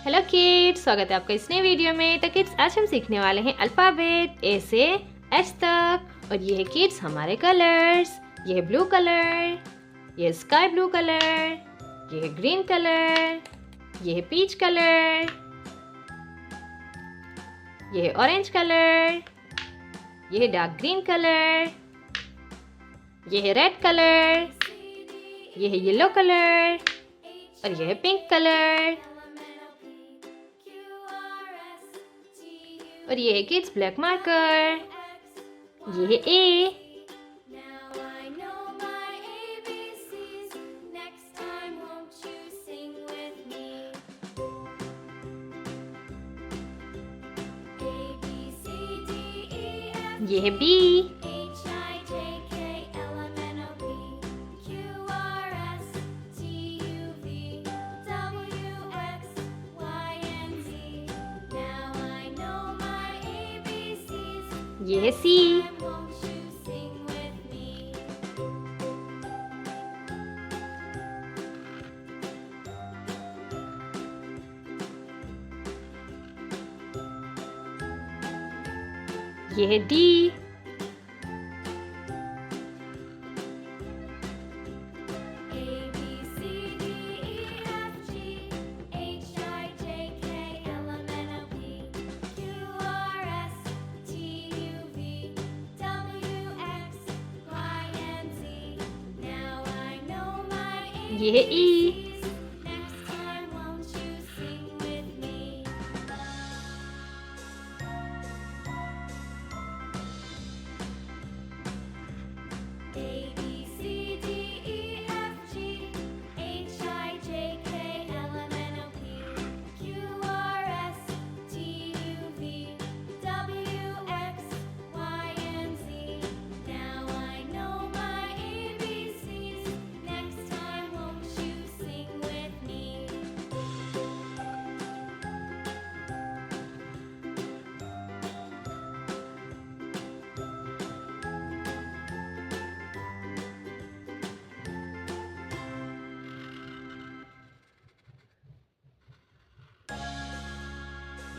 Hello kids, स्वागत है आपका इस नए वीडियो में। तो किड्स, आज हम सीखने वाले हैं अल्फ़ाबेट ए से एच तक। और ये है किड्स हमारे कलर्स। ये है ब्लू कलर, ये है स्काई ब्लू कलर, ये है ग्रीन कलर, ये है पीच कलर, ये है ऑरेंज कलर, ये है डार्क ग्रीन कलर, ये है रेड कलर, ये है येलो कलर और ये है पिंक कलर। और ये है किड्स ब्लैक मार्कर। ये है ए, ये है बी, ये है सी, ये है डी, ये है ई,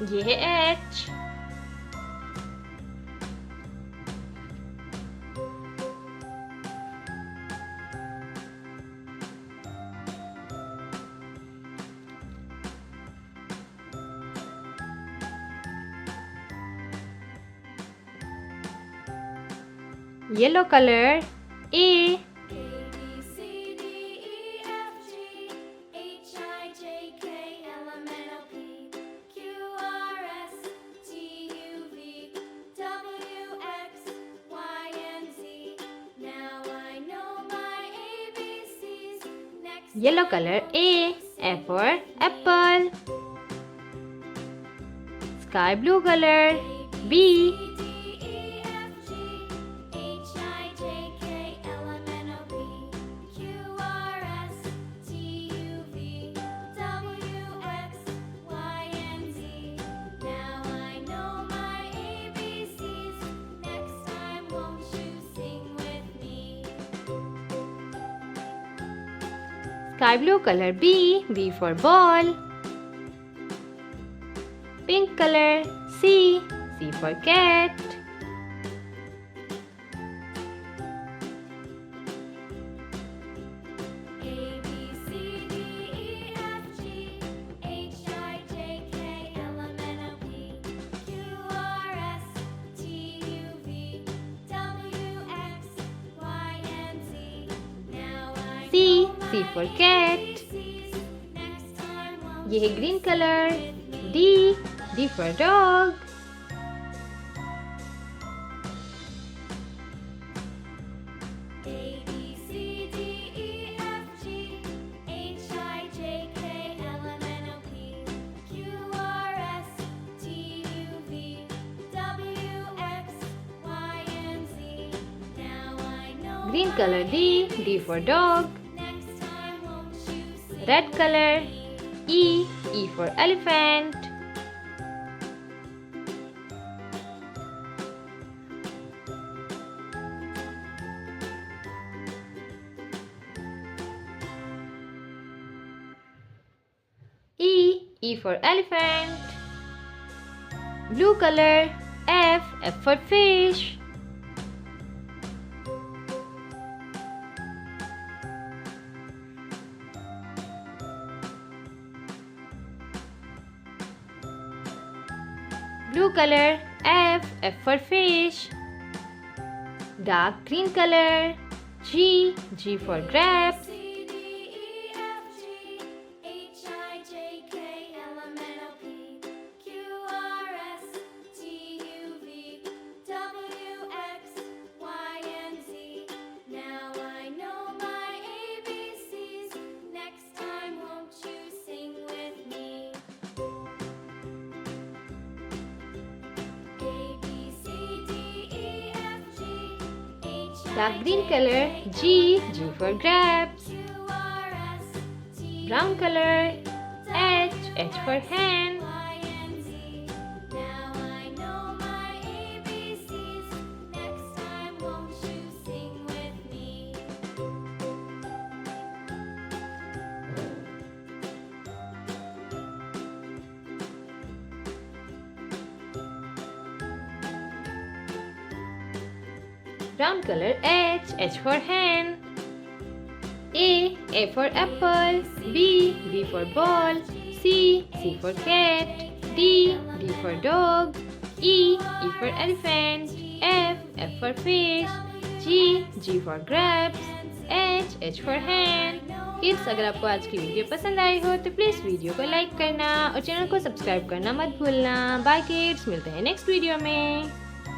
ये है H, yellow colour A, yellow colour A, F for apple, sky blue colour B, sky blue color B, B for ball, pink color C, C for cat, C for cat, ये है green colour D, D for dog, green color D, D for dog, red color E, E for elephant, E for elephant. Blue color, F for fish. Blue color, F for fish. Dark green color, G for grapes. Dark green color, G for grapes. Brown color, H for hen. Brown color, H for hen. A for apple. B for ball. C for cat. D for dog. E for elephant. F for fish. G for grapes. H for hen. Kids, अगर आपको आज की video पसंद आई हो तो please video को like करना और चैनल को सब्सक्राइब करना मत भूलना। बाय किड्स, मिलते हैं नेक्स्ट वीडियो में।